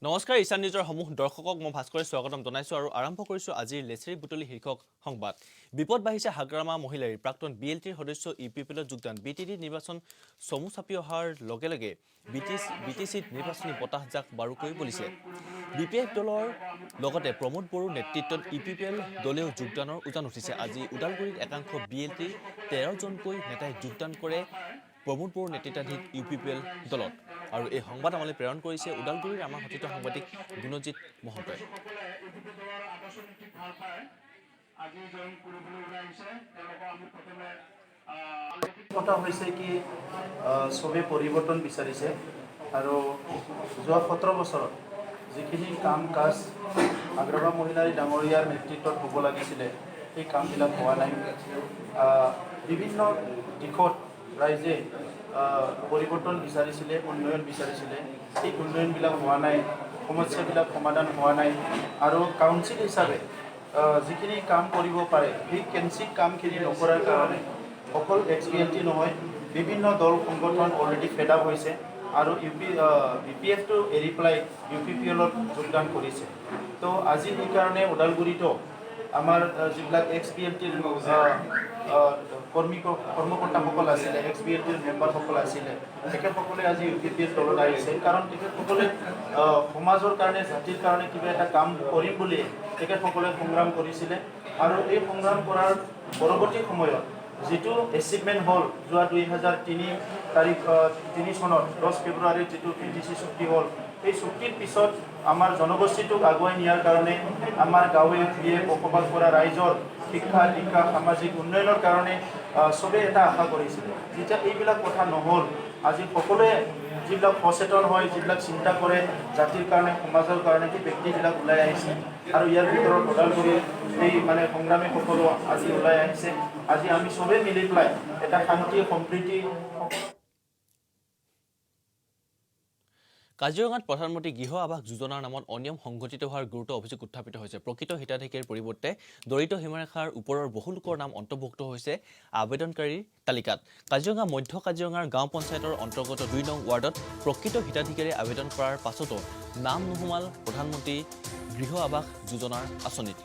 নমস্কাৰ ঈশান নিউজৰ সমূহ দৰ্শকক মই ভাস্কৰে স্বাগতম জনাইছো আৰু আৰম্ভ কৰিছো আজিৰ লেচেৰী বুটলি শীৰ্ষক সংবাদ বিপদ বাহিছে হাগ্ৰামা মহিলাৰ প্ৰাক্তন বিএলটিৰ সদস্য ইপিপিএলত যোগদান বিটিডি নিৰ্বাচন চমু চাপি অহাৰ লগে লগে বিটিচিত নিৰ্বাচনী বতাহ জাক বাৰুকৈ বলিছে বিপিএফ দলৰ লগতে প্ৰমোদ বড়োৰ নেতৃত্বত ইপিপিএল দলেও যোগদানৰ উজান উঠিছে আজি উদালগুৰিত একাংশ বিএলটিৰ 13 জনকৈ নেতাই যোগদান কৰে প্ৰমোদ বড়োৰ নেতৃত্বাধীন ইউপিপিএল দলত আৰু এই সংবাদ আমালৈ প্ৰেৰণ কৰিছে উদালগুৰিৰ আমাৰ হতিত সাংবাদিক গুণজিত মহন্তই কথা হৈছে কি সবে পৰিৱৰ্তন বিচাৰিছে আৰু যোৱা 17 বছৰত যিখিনি কাম কাজ আগ্ৰবা মহিলাই ডাঙৰীয়াৰ নেতৃত্বত হ'ব লাগিছিলে এই কামবিলাক হোৱা নাই বিভিন্ন দিশত ৰাইজে পৰিৱৰ্তন বিচাৰিছিলে উন্নয়ন বিচাৰিছিলে এই উন্নয়নবিলাক হোৱা নাই সমস্যাবিলাক সমাধান হোৱা নাই আৰু কাউন্সিল হিচাপে যিখিনি কাম কৰিব পাৰে সেই কেঞ্চিক কামখিনি নকৰাৰ কাৰণে অকল এক্সপিএলটি নহয় বিভিন্ন দল সংগঠন অলৰেডি ফেড আপ হৈছে আৰু বিপিএফটো এৰি পেলাই ইউপিপিএলত যোগদান কৰিছে তো আজি সেইকাৰণে ওদালগুৰিতো আমাৰ যিবিলাক এক্সপিএলটিৰ কৰ্মকৰ্তাসকল আছিলে এক্সপিএলটিৰ মেম্বাৰসকল আছিলে তেখেতসকলে আজি ইউপিপিএল দলত আহিছে কাৰণ তেখেতসকলে সমাজৰ কাৰণে জাতিৰ কাৰণে কিবা এটা কাম কৰিম বুলি তেখেতসকলে সংগ্ৰাম কৰিছিলে আৰু এই সংগ্ৰাম কৰাৰ পৰৱৰ্তী সময়ত যিটো এচিভমেণ্ট হ'ল যোৱা 2003 চনত 10 ফেব্ৰুৱাৰীত যিটো পিটিচি চুক্তি হ'ল এই চুক্তিৰ পিছত আমাৰ জনগোষ্ঠীটোক আগুৱাই নিয়াৰ কাৰণে আমাৰ গাঁৱে ভূঞে বসবাস কৰা ৰাইজৰ শিক্ষা দীক্ষা সামাজিক উন্নয়নৰ কাৰণে সবে এটা আশা কৰিছিলে যেতিয়া এইবিলাক কথা নহ'ল আজি সকলোৱে যিবিলাক সচেতন হয় যিবিলাক চিন্তা কৰে জাতিৰ কাৰণে সমাজৰ কাৰণে সেই ব্যক্তিবিলাক ওলাই আহিছে আৰু ইয়াৰ ভিতৰত ওদালগুৰিৰ এই মানে সংগ্ৰামীসকলো আজি ওলাই আহিছে আজি আমি সবে মিলি পেলাই এটা শান্তি সম্প্ৰীতি কাজিৰঙাত প্ৰধানমন্ত্ৰী গৃহ আৱাস যোজনাৰ নামত অনিয়ম সংঘটিত হোৱাৰ গুৰুত্ব অভিযোগ উত্থাপিত হৈছে প্ৰকৃত হিতাধিকাৰীৰ পৰিৱৰ্তে দৰিদ্ৰ সীমাৰেখাৰ ওপৰৰ বহু লোকৰ নাম অন্তৰ্ভুক্ত হৈছে আবেদনকাৰীৰ তালিকাত কাজিৰঙা মধ্য কাজিৰঙাৰ গাঁও পঞ্চায়তৰ অন্তৰ্গত 2 নং ৱাৰ্ডত প্ৰকৃত হিতাধিকাৰী আবেদন কৰাৰ পাছতো নাম নোহোমাল প্ৰধানমন্ত্ৰী গৃহ আৱাস যোজনাৰ আঁচনিত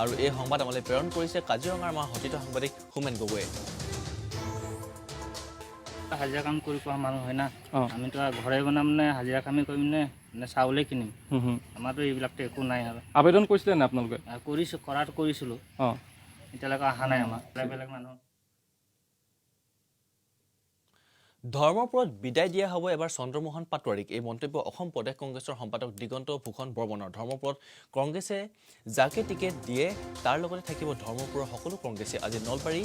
আৰু এই সংবাদ আমালৈ প্ৰেৰণ কৰিছে কাজিৰঙাৰ আমাৰ হতিত সাংবাদিক হোমেন গগৈয়ে হাজিৰা কাম কৰি পোৱা মানুহ হয় না আমিতো ঘৰে বনাম নে হাজিৰা কামেই কৰিম নে চাউলে কিনিম আমাৰতো এইবিলাকতো একো নাই আৰু আবেদন কৰিছিলে নে আপোনালোকে কৰাটো কৰিছিলোঁ এতিয়ালৈকে অহা নাই আমাৰ বেলেগ মানুহ ধৰ্মৰ ওপৰত বিদায় দিয়া হ'ব এবাৰ চন্দ্ৰমোহন পাটোৱাৰীক এই মন্তব্য অসম প্ৰদেশ কংগ্ৰেছৰ সম্পাদক দিগন্ত ভূষণ বৰ্মনৰ ধৰ্মৰ ওপৰত কংগ্ৰেছে যাকে টিকেট দিয়ে তাৰ লগতে থাকিব ধৰ্মপুৰৰ সকলো কংগ্ৰেছে আজি নলবাৰী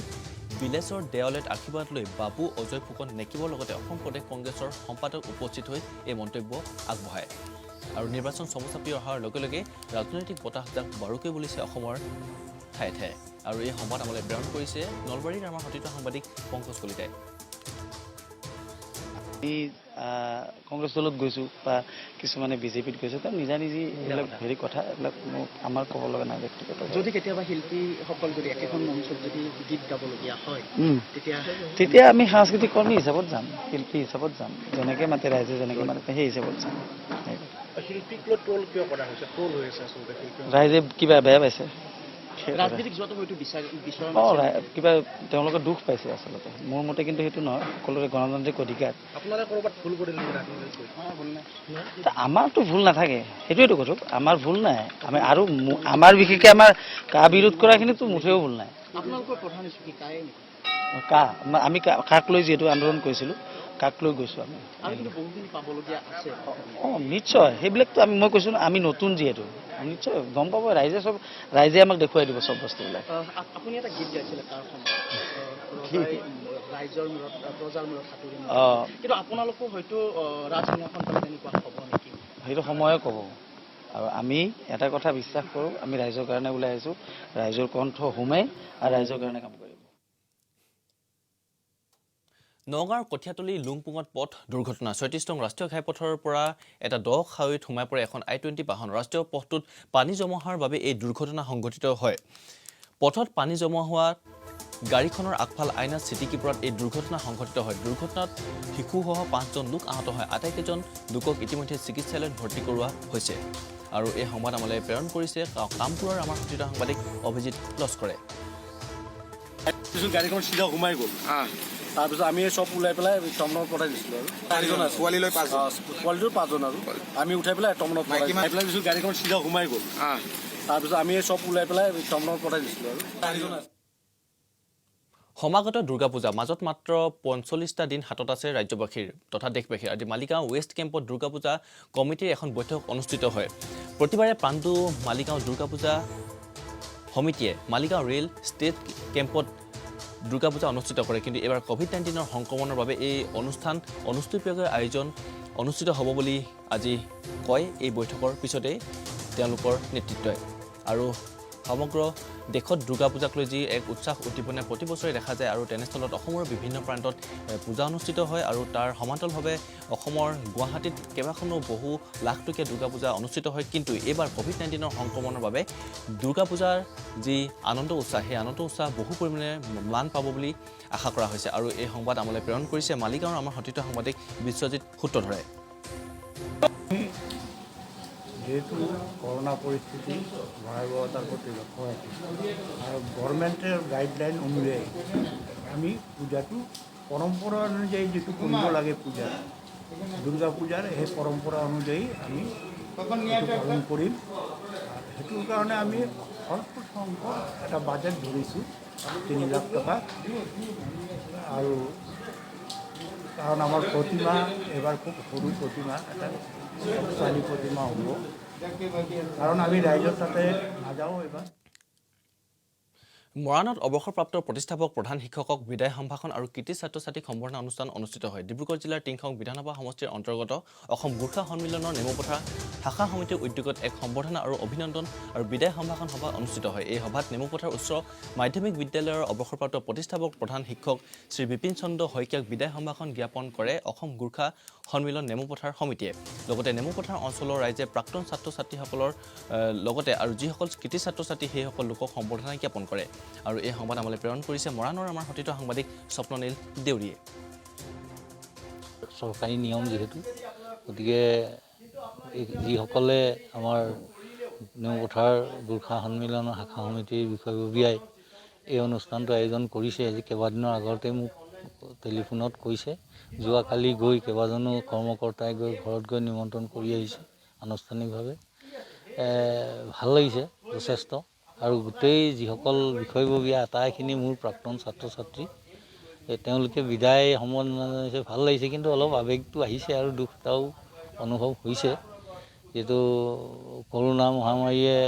বিলেছৰ দেৱালয়ত আশীৰ্বাদ লৈ বাবু অজয় ফুকন নেকিবৰ লগতে অসম প্ৰদেশ কংগ্ৰেছৰ সম্পাদক উপস্থিত হৈ এই মন্তব্য আগবঢ়ায় আৰু নিৰ্বাচন চমু চাপি অহাৰ লগে লগে ৰাজনৈতিক বতাহজাক বাৰুকৈ বুলিছে অসমৰ ঠায়ে ঠায়ে আৰু এই সংবাদ আমালৈ প্ৰেৰণ কৰিছে নলবাৰীৰ আমাৰ হতিত সাংবাদিক পংকজ কলিতাই কংগ্ৰেছ দলত গৈছোঁ বা কিছুমানে বিজেপিত গৈছে তো নিজা নিজে এইবিলাক হেৰি কথা এইবিলাক আমাৰ ক'ব লগা নাই ব্যক্তিগত যদি কেতিয়াবা শিল্পীসকল যদি একেখন মঞ্চত যদি গীত গাবলগীয়া হয় তেতিয়া আমি সাংস্কৃতিক কৰ্মী হিচাপত যাম শিল্পী হিচাপত যাম যেনেকৈ মাতে ৰাইজে যেনেকৈ মাতে সেই হিচাপত যাম শিল্পীক লৈ ট্ৰল কিয় কৰা হৈছে ট্ৰল হৈ আছে আচলতে ৰাইজে কিবা বেয়া পাইছে ৰাজনীতিক যোৱাটো হয়তো কিবা তেওঁলোকে দুখ পাইছে আচলতে মোৰ মতে কিন্তু সেইটো নহয় সকলোৰে গণতান্ত্ৰিক অধিকাৰ আপোনালোকে ক'ৰবাত ভুল কৰিলে আমাৰতো ভুল নাথাকে সেইটোৱেতো কথা আমাৰ ভুল নাই আমি আৰু আমাৰ বিশেষকৈ আমাৰ কা বিৰোধ কৰাখিনিতো মুঠেও ভুল নাই আপোনালোকৰ প্ৰধান কি কায়ে আমি কাক লৈ যিহেতু আন্দোলন কৰিছিলোঁ কাক লৈ গৈছোঁ আমি বহুদিন পাবলগীয়া আছে নিশ্চয় সেইবিলাকতো মই কৈছোঁ আমি নতুন যিহেতু নিশ্চয় গম পাব ৰাইজে আমাক দেখুৱাই দিব চব বস্তুবিলাক আপুনি এটা গীত গাইছিলে তাৰ সময়ত ৰাইজৰ মূৰত প্ৰজাৰ মূৰত সাঁতুৰি কিন্তু আপোনালোকো হয়তো ৰাজসিংহাসন তেনেকুৱা হ'ব নেকি সেইটো সময়ে ক'ব আৰু আমি এটা কথা বিশ্বাস কৰোঁ আমি ৰাইজৰ কাৰণে ওলাই আহিছোঁ ৰাইজৰ কণ্ঠ সোমাই আৰু ৰাইজৰ কাৰণে কাম কৰিম নগাঁৱৰ কঠিয়াতলী লুংপুঙত পথ দুৰ্ঘটনা ৩৬ নং ৰাষ্ট্ৰীয় ঘাইপথৰ পৰা এটা দ খাৱৈত সোমাই পৰে এখন I-20 বাহন ৰাষ্ট্ৰীয় পথটোত পানী জমা হোৱাৰ বাবে এই দুৰ্ঘটনা সংঘটিত হয় পথত পানী জমা হোৱাত গাড়ীখনৰ আগফাল আইনা চিটিকিপৰাত এই দুৰ্ঘটনা সংঘটিত হয়। দুৰ্ঘটনাত শিশুসহ 5জন লোক আহত হয়। আটাইকেইজন লোকক ইতিমধ্যে চিকিৎসালয়ত ভৰ্তি কৰোৱা হৈছে। আৰু এই সংবাদ আমালৈ প্ৰেৰণ কৰিছে কামপুৰৰ আমাৰ সতীৰ্থ সাংবাদিক অভিজিত লস্কৰে। গাড়ীখন চিধা সোমাই গ'ল। তাৰপিছত আমি চব ওলাই পেলাই টমটমত পঠাই দিছিলোঁ আৰু পোৱালিলৈ পোৱালিটোৰ 5জন আৰু আমি উঠাই পেলাই টমটমত পঠাই পেলাই দিছোঁ। গাড়ীখন চিধা সোমাই গ'ল। তাৰপিছত আমি চব ওলাই পেলাই টমটমত পঠাই দিছিলোঁ আৰু সমাগত দুৰ্গা পূজা মাজত মাত্ৰ 45টা দিন হাতত আছে ৰাজ্যবাসীৰ তথা দেশবাসীৰ। আজি মালিগাঁও ৱেষ্ট কেম্পত দুৰ্গা পূজা কমিটিৰ এখন বৈঠক অনুষ্ঠিত হয়। প্ৰতিবাৰে পাণ্ডু মালিগাঁও দুৰ্গা পূজা সমিতিয়ে মালিগাঁও ৰেল ষ্টেট কেম্পত দুৰ্গা পূজা অনুষ্ঠিত কৰে। কিন্তু এইবাৰ COVID-19 সংক্ৰমণৰ বাবে এই অনুষ্ঠান অনুষ্ঠিতভাৱে আয়োজন অনুষ্ঠিত হ'ব বুলি আজি কয় এই বৈঠকৰ পিছতেই তেওঁলোকৰ নেতৃত্বই। আৰু সমগ্ৰ দেশত দুৰ্গা পূজাক লৈ যি এক উৎসাহ উদ্দীপনা প্ৰতি বছৰে দেখা যায় আৰু তেনেস্থলত অসমৰ বিভিন্ন প্ৰান্তত পূজা অনুষ্ঠিত হয় আৰু তাৰ সমান্তৰালভাৱে অসমৰ গুৱাহাটীত কেইবাখনো বহু লাখ টকীয়া দুৰ্গা পূজা অনুষ্ঠিত হয়। কিন্তু এইবাৰ COVID-19 সংক্ৰমণৰ বাবে দুৰ্গা পূজাৰ যি আনন্দ উৎসাহ সেই আনন্দ উৎসাহ বহু পৰিমাণে ম্লান পাব বুলি আশা কৰা হৈছে। আৰু এই সংবাদ আমালৈ প্ৰেৰণ কৰিছে মালিগাঁৱৰ আমাৰ সতীৰ্থ সাংবাদিক বিশ্বজিৎ সূত্ৰধৰে। যেহেতু কৰোনা পৰিস্থিতি ভয়াবহতাৰ প্ৰতি লক্ষ্য ৰাখি আৰ গভৰ্নমেন্টেৰ গাইডলাইন অনুযায়ী আমি পূজাটো পৰম্পৰা অনুযায়ী যেটো কৰিব লাগে পূজা দুৰ্গা পূজাৰ সেই পৰম্পৰা অনুযায়ী আমি পালন কৰিম। সেইটোৰ কাৰণে আমি অল্প সংখ্যক এটা বাজেট ধৰিছোঁ 3 লাখ টকা। আৰু কাৰণ আমাৰ প্ৰতিমা এবাৰ খুব সৰু প্ৰতিমা এটা শক্তিশালী প্ৰতিমা হ'ব। কাৰণ আমি ৰাইজৰ তাতে নাযাওঁ এবাৰ। মৰাণত অৱসৰপ্ৰাপ্ত প্ৰতিষ্ঠাপক প্ৰধান শিক্ষকক বিদায় সম্ভাষণ আৰু কৃতি ছাত্ৰ ছাত্ৰীক সম্বৰ্ধনা অনুষ্ঠান অনুষ্ঠিত হয়। ডিব্ৰুগড় জিলাৰ টিংখং বিধানসভা সমষ্টিৰ অন্তৰ্গত অসম গোৰ্খা সন্মিলনৰ নেমুপথাৰ শাখা সমিতিৰ উদ্যোগত এক সম্বৰ্ধনা আৰু অভিনন্দন আৰু বিদায় সম্ভাষণ সভা অনুষ্ঠিত হয়। এই সভাত নেমুপথাৰ উচ্চ মাধ্যমিক বিদ্যালয়ৰ অৱসৰপ্ৰাপ্ত প্ৰতিষ্ঠাপক প্ৰধান শিক্ষক শ্ৰী বিপিন চন্দ্ৰ শইকীয়াক বিদায় সম্ভাষণ জ্ঞাপন কৰে অসম গোৰ্খা সন্মিলন নেমুপথাৰ সমিতিয়ে। লগতে নেমুপথাৰ অঞ্চলৰ ৰাইজে প্ৰাক্তন ছাত্ৰ ছাত্ৰীসকলৰ লগতে আৰু যিসকল কৃতি ছাত্ৰ ছাত্ৰী সেইসকল লোকক সম্বৰ্ধনা জ্ঞাপন কৰে। আৰু এই সংবাদ আমালৈ প্ৰেৰণ কৰিছে মৰাণৰ আমাৰ সতীৰ্থ সাংবাদিক স্বপ্ননীল দেউৰীয়ে। চৰকাৰী নিয়ম যিহেতু গতিকে যিসকলে আমাৰ নেমুপথাৰ গোৰ্খা সন্মিলনৰ শাখা সমিতিৰ বিষয়ববীয়াই এই অনুষ্ঠানটো আয়োজন কৰিছে। আজি কেইবাদিনৰ আগতে মোক টেলিফোনত কৈছে। যোৱাকালি গৈ কেইবাজনো কৰ্মকৰ্তাই গৈ ঘৰত গৈ নিমন্ত্ৰণ কৰি আহিছে আনুষ্ঠানিকভাৱে। ভাল লাগিছে যথেষ্ট। আৰু গোটেই যিসকল বিষয়ববীয়া আটাইখিনি মোৰ প্ৰাক্তন ছাত্ৰ ছাত্ৰী তেওঁলোকে বিদায় সম্বৰ্ধনা জনাইছে। ভাল লাগিছে, কিন্তু অলপ আৱেগটো আহিছে আৰু দুখ এটাও অনুভৱ হৈছে। যিহেতু কৰোণা মহামাৰীয়ে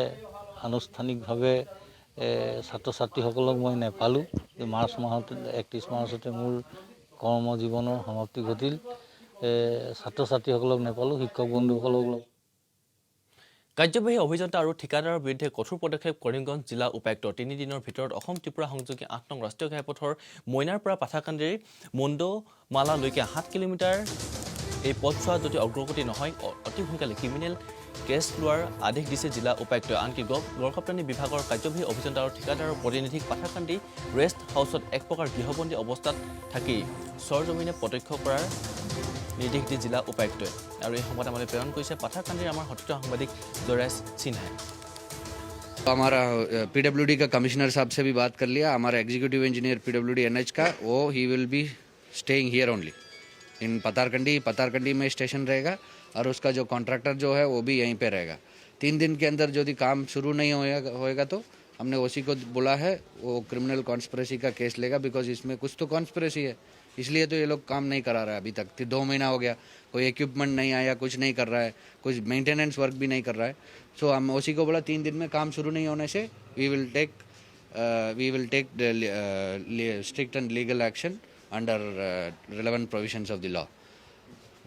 আনুষ্ঠানিকভাৱে ছাত্ৰ ছাত্ৰীসকলক মই নেপালোঁ। মাৰ্চ মাহত 31 মাৰ্চতে মোৰ কৰ্মজীৱনৰ সমাপ্তি ঘটিল। ছাত্ৰ ছাত্ৰীসকলক নেপালোঁ, শিক্ষক বন্ধুসকলক কাৰ্যবাহী অভিযন্তা আৰু ঠিকাদাৰৰ বিৰুদ্ধে কঠোৰ পদক্ষেপ কৰিমগঞ্জ জিলা উপায়ুক্তৰ। 3 দিনৰ ভিতৰত অসম ত্ৰিপুৰা সংযোগী 8 নং ৰাষ্ট্ৰীয় ঘাইপথৰ মইনাৰ পৰা পাথাকান্দিৰ মণ্ডমালালৈকে 7 কিলোমিটাৰ এই পথছোৱা যদি অগ্ৰগতি নহয় অতি সোনকালে ক্ৰিমিনেল কেছ লোৱাৰ আদেশ দিছে জিলা উপায়ুক্তই। আনকি গড়কাপ্তানি বিভাগৰ কাৰ্যবাহী অভিযন্তা আৰু ঠিকাদাৰৰ প্ৰতিনিধিক পাথাকান্দি ৰেষ্ট হাউচত এক প্ৰকাৰ গৃহবন্দী অৱস্থাত থাকি সৰজমিনে প্ৰত্যক্ষ কৰাৰ নিৰ্দেশ দিয়ে জিলা উপায়ুক্তই। আৰু এই সংবাদ আমালৈ প্ৰেৰণ কৰিছে পাথাকান্দিৰ আমাৰ সতীৰ্থ সাংবাদিক জয়ৰাজ সিনহাই। हमारा PWD का कमिश्नर साहब से भी बात कर लिया। हमारा एग्जीक्यूटिव इंजीनियर PWD NH का वो he will be staying here only in Patharkandi में स्टेशन रहेगा और उसका जो कॉन्ट्रैक्टर जो है वो भी यहीं पे रहेगा। 3 दिन के अंदर यदि काम शुरू नहीं होएगा तो हमने ओसी को बोला है, वो क्रिमिनल कॉन्स्पिरेसी का केस लेगा। बिकॉज इसमें कुछ तो कॉन्स्पिरेसी है, इसलिए तो ये लोग काम नहीं करा रहा है अभी तक। 2 महीना हो गया, कोई इक्विपमेंट नहीं आया, कुछ नहीं कर रहा है, कुछ मेंटेनेंस वर्क भी नहीं कर रहा है। सो हम उसी को बोला 3 दिन में काम शुरू नहीं होने से we will take strict and legal action under relevant provisions of the law.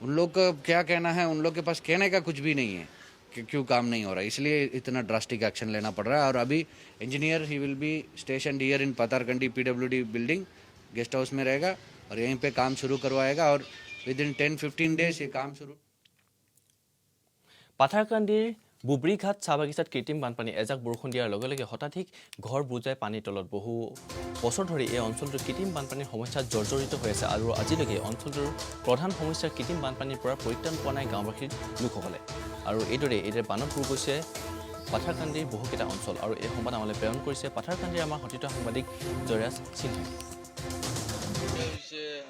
उन लोग का क्या कहना है, उन लोग के पास कहने का कुछ भी नहीं है कि क्यों काम नहीं हो रहा है, इसलिए इतना ड्रास्टिक एक्शन लेना पड़ रहा है। और अभी engineer he will be stationed here in Patharkandi PWD building guest house में रहेगा और यहीं पे काम शुरू करवाएगा और विद इन 10-15 डेज ये काम शुरू। পাথাৰকান্দিৰ বুবৰিঘাট চাহ বাগিচাত কৃত্ৰিম বানপানী এজাক বৰষুণ দিয়াৰ লগে লগে হঠাৎ ঘৰ বুজাই পানীৰ তলত বহু বছৰ ধৰি এই অঞ্চলটোৰ কৃত্ৰিম বানপানীৰ সমস্যাত জৰ্জৰিত হৈ আছে আৰু আজিলৈকে অঞ্চলটোৰ প্ৰধান সমস্যা কৃত্ৰিম বানপানীৰ পৰা পৰিত্ৰাণ পোৱা নাই গাঁওবাসীৰ লোকসকলে আৰু এইদৰে বানত বুৰ গৈছে পাথাৰকান্দিৰ বহুকেইটা অঞ্চল আৰু এই সংবাদ আমালৈ প্ৰেৰণ কৰিছে পাথাৰকান্দিৰ আমাৰ সতীৰ্থ সাংবাদিক জয়ৰাজ সিনহাই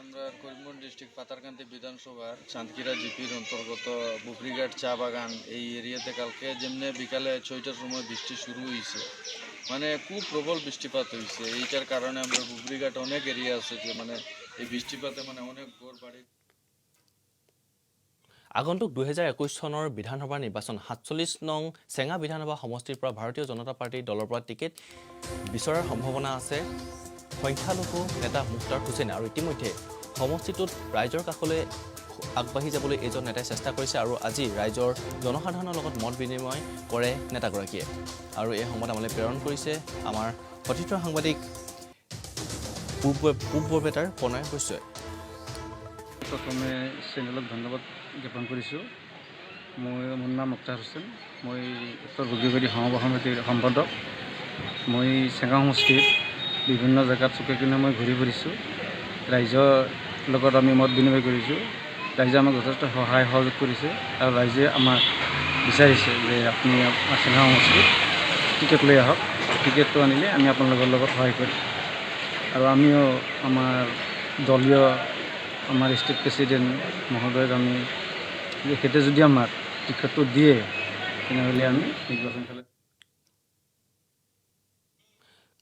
আমরা করিমগঞ্জ ডিস্ট্রিক্ট পাতারকান্দি বিধানসভার চাঁদকিরা জিপির অন্তর্গত বুবরিঘাট চা বাগান এই এরিয়াতে কালকে যেমনি বিকালে 6টার সময় বৃষ্টি শুরু হয়েছে মানে খুব প্রবল বৃষ্টিপাত হয়েছে এইটার কারণে আমরা বুবরিঘাট অনেক এরিয়া আছে যে মানে এই বৃষ্টিপাতে মানে অনেক ঘর বাড়ি আগন্তুক 2021 চনৰ বিধানসভা নিৰ্বাচন 47 নং চেঙা বিধানসভা সমষ্টিৰ পৰা ভাৰতীয় জনতা পাৰ্টিৰ দলৰ পৰা টিকেট বিচৰাৰ সম্ভাৱনা আছে সংখ্যালঘু নেতা মুখতাৰ হুছেইন আৰু ইতিমধ্যে সমষ্টিটোত ৰাইজৰ কাষলৈ আগবাঢ়ি যাবলৈ এজন নেতাই চেষ্টা কৰিছে আৰু আজি ৰাইজৰ জনসাধাৰণৰ লগত মত বিনিময় কৰে নেতাগৰাকীয়ে আৰু এই সংবাদ আমালৈ প্ৰেৰণ কৰিছে আমাৰ সতীৰ্থ সাংবাদিক পূব বৰপেটাৰ প্ৰণয় বৈশ্যই প্ৰথমে চেনেলক ধন্যবাদ জ্ঞাপন কৰিছোঁ মোৰ নাম মুক্তাৰ হুছেইন মই উত্তৰ বগীবাৰী সমবায় সমিতিৰ সম্পাদক মই চেঙা সমষ্টিৰ বিভিন্ন জেগাত চুকে কিনে মই ঘূৰি ফুৰিছোঁ ৰাইজৰ লগত আমি মত বিনিময় কৰিছোঁ ৰাইজে আমাক যথেষ্ট সহায় সহযোগ কৰিছে আৰু ৰাইজে আমাক বিচাৰিছে যে আপুনি চেঙা সমষ্টিত টিকেট লৈ আহক টিকেটটো আনিলে আমি আপোনালোকৰ লগত সহায় কৰিম আৰু আমিও আমাৰ দলীয় আমাৰ ষ্টেট প্ৰেচিডেণ্ট মহোদয়ক আমি তেখেতে যদি আমাক টিকেটটো দিয়ে তেনেহ'লে আমি নিৰ্বাচন খেলে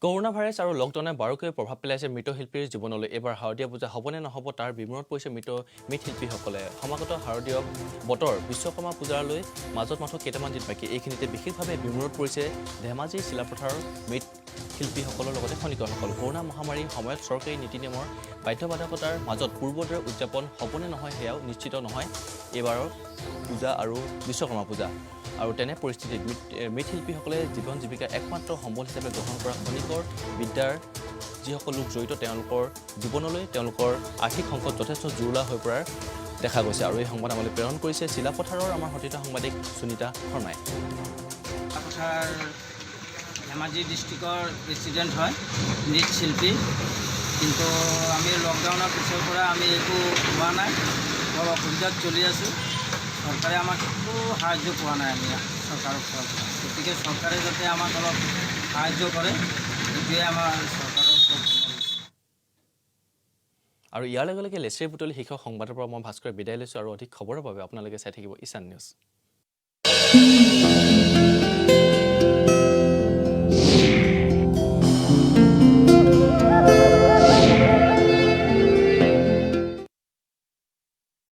কৰোনা ভাইৰাছ আৰু লকডাউনে বাৰুকৈ প্ৰভাৱ পেলাইছে মৃৎশিল্পীৰ জীৱনলৈ এবাৰ শাৰদীয় পূজা হ'বনে নহ'ব তাৰ বিমূৰত পৰিছে মৃৎশিল্পীসকলে সমাগত শাৰদীয় বতৰ বিশ্বকৰ্মা পূজালৈ মাজত মাথো কেইটামান দিন বাকী এইখিনিতে বিশেষভাৱে বিমূৰত পৰিছে ধেমাজি চিলাপথাৰৰ মৃৎশিল্পীসকলৰ লগতে খনিকৰসকল কৰোনা মহামাৰীৰ সময়ত চৰকাৰী নীতি নিয়মৰ বাধ্যবাধকতাৰ মাজত পূৰ্বদৰে উদযাপন হ'বনে নহয় সেয়াও নিশ্চিত নহয় এইবাৰৰ পূজা আৰু বিশ্বকৰ্মা পূজা আৰু তেনে পৰিস্থিতিত মৃৎশিল্পীসকলে জীৱন জীৱিকাৰ একমাত্ৰ সম্বল হিচাপে গ্ৰহণ কৰা খনিকৰ বিদ্যাৰ যিসকল লোক জড়িত তেওঁলোকৰ জীৱনলৈ তেওঁলোকৰ আৰ্থিক সংকট যথেষ্ট জোৰলা হৈ পৰাৰ দেখা গৈছে আৰু এই সংবাদ আমালৈ প্ৰেৰণ কৰিছে চিলাপথাৰৰ আমাৰ সতীৰ্থ সাংবাদিক সুনীতা শৰ্মাই চিলাপথাৰ ধেমাজি ডিষ্ট্ৰিক্টৰ প্ৰেচিডেণ্ট হয় মৃৎশিল্পী কিন্তু আমি লকডাউনৰ পিছৰ পৰা আমি একো পোৱা নাই বৰ অসুবিধাত চলি আছোঁ চৰকাৰে আমাক একো সাহায্য পোৱা নাই আমি চৰকাৰৰ ফালৰ পৰা গতিকে চৰকাৰে যাতে আমাক অলপ সাহায্য কৰে সেইটোৱে আমাৰ চৰকাৰৰ ওচৰত আৰু ইয়াৰ লগে লগে লেচেৰী বুটলি শীৰ্ষক সংবাদৰ পৰা মই ভাস্কৰ বিদায় লৈছোঁ আৰু অধিক খবৰৰ বাবে আপোনালোকে চাই থাকিব ঈশান নিউজ